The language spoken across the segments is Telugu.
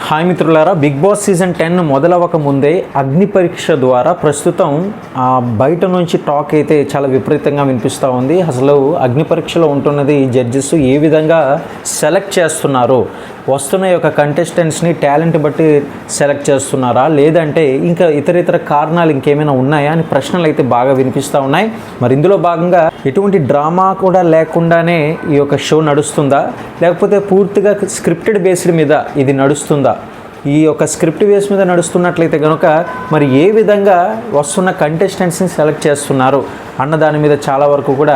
హాయ్ మిత్రులారా, బిగ్ బాస్ సీజన్ 10 మొదలవక ముందే అగ్ని పరీక్ష ద్వారా ప్రస్తుతం బయట నుంచి టాక్ అయితే చాలా విపరీతంగా వినిపిస్తూ ఉంది. అసలు అగ్ని పరీక్షలో ఉంటున్నది జడ్జెస్ ఏ విధంగా సెలెక్ట్ చేస్తున్నారు, వస్తున్న యొక్క కంటెస్టెంట్స్ని టాలెంట్ బట్టి సెలెక్ట్ చేస్తున్నారా, లేదంటే ఇంకా ఇతర కారణాలు ఇంకేమైనా ఉన్నాయా అని ప్రశ్నలు అయితే బాగా వినిపిస్తూ ఉన్నాయి. మరి ఇందులో భాగంగా ఎటువంటి డ్రామా కూడా లేకుండానే ఈ యొక్క షో నడుస్తుందా, లేకపోతే పూర్తిగా స్క్రిప్టెడ్ బేస్డ్ మీద ఇది నడుస్తుందా? ఈ యొక్క స్క్రిప్ట్ బేస్ మీద నడుస్తున్నట్లయితే కనుక మరి ఏ విధంగా వస్తున్న కంటెస్టెంట్స్ని సెలెక్ట్ చేస్తున్నారు అన్న దాని మీద చాలా వరకు కూడా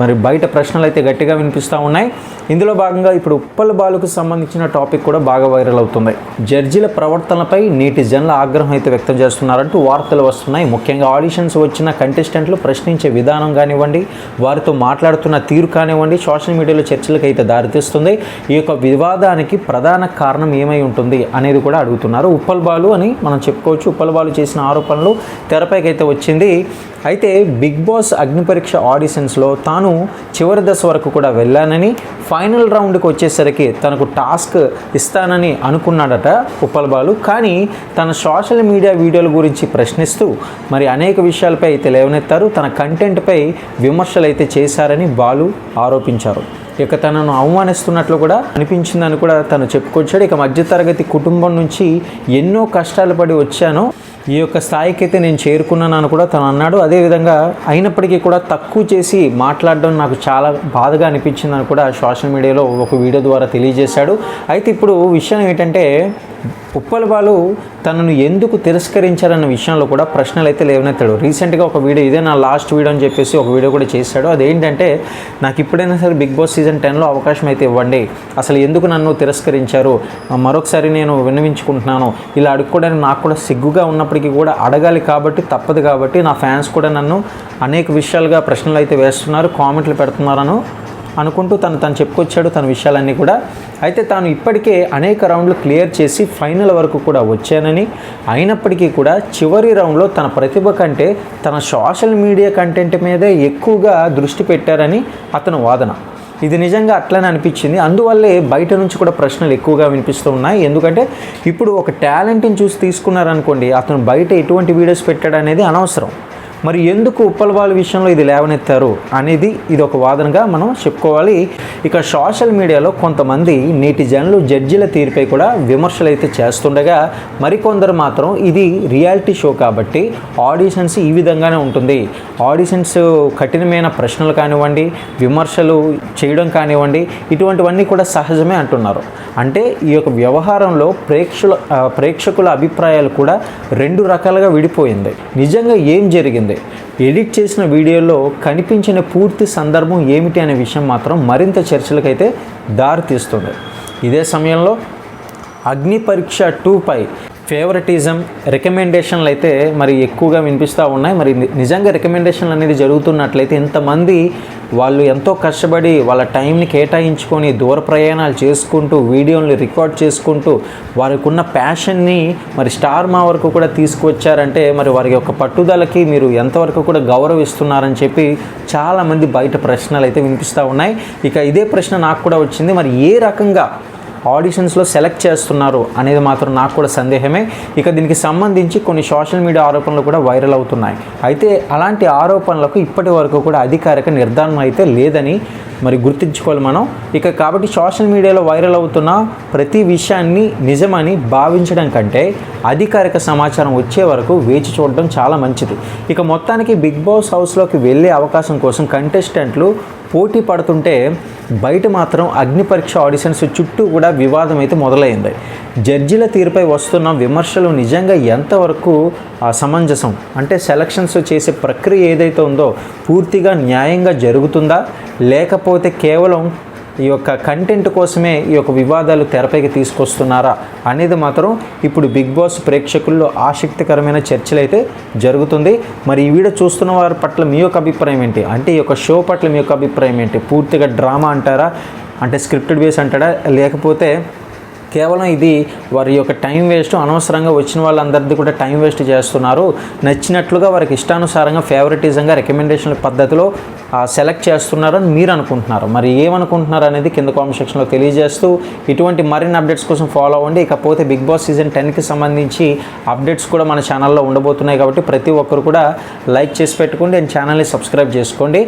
మరి బయట ప్రశ్నలు అయితే గట్టిగా వినిపిస్తూ ఉన్నాయి. ఇందులో భాగంగా ఇప్పుడు ఉప్పల్ బాలుకు సంబంధించిన టాపిక్ కూడా బాగా వైరల్ అవుతుంది. జడ్జిల ప్రవర్తనపై నేటి జనుల ఆగ్రహం అయితే వ్యక్తం చేస్తున్నారంటూ వార్తలు వస్తున్నాయి. ముఖ్యంగా ఆడిషన్స్ వచ్చిన కంటెస్టెంట్లు ప్రశ్నించే విధానం కానివ్వండి, వారితో మాట్లాడుతున్న తీరు కానివ్వండి, సోషల్ మీడియాలో చర్చలకు అయితే దారితీస్తుంది. ఈ యొక్క వివాదానికి ప్రధాన కారణం ఏమై ఉంటుంది అనేది కూడా అడుగుతున్నారు. ఉప్పల్ బాలు అని మనం చెప్పుకోవచ్చు. ఉప్పల్ బాలు చేసిన ఆరోపణలు తెరపైకి అయితే వచ్చింది. అయితే బిగ్ బాస్ అగ్ని పరీక్ష ఆడిషన్స్లో తాను చివరి దశ వరకు కూడా వెళ్ళానని, ఫైనల్ రౌండ్కి వచ్చేసరికి తనకు టాస్క్ ఇస్తానని అనుకున్నాడట ఉప్పల్ బాలు. కానీ తన సోషల్ మీడియా వీడియోల గురించి ప్రశ్నిస్తూ మరి అనేక విషయాలపై అయితే లేవనెత్తారు. తన కంటెంట్పై విమర్శలు అయితే చేశారని బాలు ఆరోపించారు. ఇక తనను అవమానిస్తున్నట్లు కూడా అనిపించిందని కూడా తను చెప్పుకొచ్చాడు. ఇక మధ్యతరగతి కుటుంబం నుంచి ఎన్నో కష్టాలు పడి వచ్చాను, ఈ యొక్క స్థాయికి అయితే నేను చేరుకున్నానని కూడా తను అన్నాడు. అదేవిధంగా అయినప్పటికీ కూడా తక్కువ చేసి మాట్లాడడం నాకు చాలా బాధగా అనిపించిందని కూడా సోషల్ మీడియాలో ఒక వీడియో ద్వారా తెలియజేశాడు. అయితే ఇప్పుడు విషయం ఏంటంటే ఉప్పల్ బాలు తనను ఎందుకు తిరస్కరించారన్న విషయంలో కూడా ప్రశ్నలు అయితే లేవనెత్తాడు. రీసెంట్గా ఒక వీడియో, ఇదే నా లాస్ట్ వీడియో అని చెప్పేసి ఒక వీడియో కూడా చేశాడు. అదేంటంటే, నాకు ఇప్పుడైనా సరే బిగ్ బాస్ సీజన్ 10లో అవకాశం అయితే ఇవ్వండి, అసలు ఎందుకు నన్ను తిరస్కరించారు, మరొకసారి నేను విన్నవించుకుంటున్నాను, ఇలా అడుక్కోవడానికి నాకు కూడా సిగ్గుగా ఉన్నప్పటికీ కూడా అడగాలి కాబట్టి తప్పదు కాబట్టి నా ఫ్యాన్స్ కూడా నన్ను అనేక విషయాలుగా ప్రశ్నలు అయితే వేస్తున్నారు, కామెంట్లు పెడుతున్నారను అనుకుంటూ తను చెప్పుకొచ్చాడు తన విషయాలన్నీ కూడా. అయితే తాను ఇప్పటికే అనేక రౌండ్లు క్లియర్ చేసి ఫైనల్ వరకు కూడా వచ్చానని, అయినప్పటికీ కూడా చివరి రౌండ్లో తన ప్రతిభ కంటే తన సోషల్ మీడియా కంటెంట్ మీదే ఎక్కువగా దృష్టి పెట్టారని అతను వాదన. ఇది నిజంగా అట్లనే అనిపించింది. అందువల్లే బయట నుంచి కూడా ప్రశ్నలు ఎక్కువగా వినిపిస్తూ ఉన్నాయి. ఎందుకంటే ఇప్పుడు ఒక టాలెంట్ని చూసి తీసుకున్నారనుకోండి, అతను బయట ఎటువంటి వీడియోస్ పెట్టాడు అనేది అనవసరం. మరి ఎందుకు ఉప్పల్ బాలు విషయంలో ఇది లేవనెత్తారు అనేది ఇది ఒక వాదనగా మనం చెప్పుకోవాలి. ఇక సోషల్ మీడియాలో కొంతమంది నేటి జనులు జడ్జిల తీరుపై కూడా విమర్శలు అయితే చేస్తుండగా, మరికొందరు మాత్రం ఇది రియాలిటీ షో కాబట్టి ఆడిషన్స్ ఈ విధంగానే ఉంటుంది, ఆడిషన్స్ కఠినమైన ప్రశ్నలు కానివ్వండి, విమర్శలు చేయడం కానివ్వండి, ఇటువంటివన్నీ కూడా సహజమే అంటున్నారు. అంటే ఈ యొక్క వ్యవహారంలో ప్రేక్షకుల అభిప్రాయాలు కూడా రెండు రకాలుగా విడిపోయింది. నిజంగా ఏం జరిగింది, ఎడిట్ చేసిన వీడియోలో కనిపించిన పూర్తి సందర్భం ఏమిటి అనే విషయం మాత్రం మరింత చర్చలకైతే దారితీస్తుంది. ఇదే సమయంలో అగ్ని పరీక్ష 2పై ఫేవరెటిజం, రికమెండేషన్లు అయితే మరి ఎక్కువగా వినిపిస్తూ ఉన్నాయి. మరి నిజంగా రికమెండేషన్లు అనేది జరుగుతున్నట్లయితే ఇంతమంది వాళ్ళు ఎంతో కష్టపడి వాళ్ళ టైంని కేటాయించుకొని దూర ప్రయాణాలు చేసుకుంటూ వీడియోని రికార్డ్ చేసుకుంటూ వారికి ఉన్న ప్యాషన్ని మరి స్టార్ మా వరకు కూడా తీసుకువచ్చారంటే మరి వారి యొక్క పట్టుదలకి మీరు ఎంతవరకు కూడా గౌరవిస్తున్నారని చెప్పి చాలామంది బయట ప్రశ్నలు అయితే వినిపిస్తూ ఉన్నాయి. ఇక ఇదే ప్రశ్న నాకు కూడా వచ్చింది, మరి ఏ రకంగా ఆడిషన్స్లో సెలెక్ట్ చేస్తున్నారు అనేది మాత్రం నాకు కూడా సందేహమే. ఇక దీనికి సంబంధించి కొన్ని సోషల్ మీడియా ఆరోపణలు కూడా వైరల్ అవుతున్నాయి. అయితే అలాంటి ఆరోపణలకు ఇప్పటి వరకు కూడా అధికారిక నిర్ధారణ అయితే లేదని మరి గుర్తుంచుకోవాలి మనం. ఇక కాబట్టి సోషల్ మీడియాలో వైరల్ అవుతున్న ప్రతి విషయాన్ని నిజమని భావించడం కంటే అధికారిక సమాచారం వచ్చే వరకు వేచి చూడడం చాలా మంచిది. ఇక మొత్తానికి బిగ్ బాస్ హౌస్లోకి వెళ్ళే అవకాశం కోసం కంటెస్టెంట్లు పోటీ పడుతుంటే బయట మాత్రం అగ్ని పరీక్ష ఆడిషన్స్ చుట్టూ కూడా వివాదం అయితే మొదలైంది. జడ్జిల తీరుపై వస్తున్న విమర్శలు నిజంగా ఎంతవరకు సమంజసం, అంటే సెలక్షన్స్ చేసే ప్రక్రియ ఏదైతే ఉందో పూర్తిగా న్యాయంగా జరుగుతుందా, లేకపోతే కేవలం ఈ యొక్క కంటెంట్ కోసమే ఈ యొక్క వివాదాలు తెరపైకి తీసుకొస్తున్నారా అనేది మాత్రం ఇప్పుడు బిగ్ బాస్ ప్రేక్షకుల్లో ఆసక్తికరమైన చర్చలు అయితే జరుగుతుంది. మరి ఈ వీడియో చూస్తున్న వారి పట్ల మీ యొక్క అభిప్రాయం ఏంటి, అంటే ఈ యొక్క షో పట్ల మీ యొక్క అభిప్రాయం ఏంటి? పూర్తిగా డ్రామా అంటారా, అంటే స్క్రిప్టెడ్ బేస్ అంటారా, లేకపోతే కేవలం ఇది వారి యొక్క టైం వేస్ట్, అనవసరంగా వచ్చిన వాళ్ళందరిది కూడా టైం వేస్ట్ చేస్తున్నారు. నచ్చినట్లుగా వారికి ఇష్టానుసారంగా ఫేవరెటిజంగా రికమెండేషన్ల పద్ధతిలో సెలెక్ట్ చేస్తున్నారని మీరు అనుకుంటున్నారు. మరి ఏమనుకుంటున్నారు అనేది కింద కామెంట్ సెక్షన్లో తెలియజేస్తూ ఇటువంటి మరిన్ని అప్డేట్స్ కోసం ఫాలో అవ్వండి. ఇకపోతే బిగ్ బాస్ సీజన్ 10కి సంబంధించి అప్డేట్స్ కూడా మన ఛానల్లో ఉండబోతున్నాయి కాబట్టి ప్రతి ఒక్కరు కూడా లైక్ చేసి పెట్టుకోండి అండ్ ఛానల్ని సబ్స్క్రైబ్ చేసుకోండి.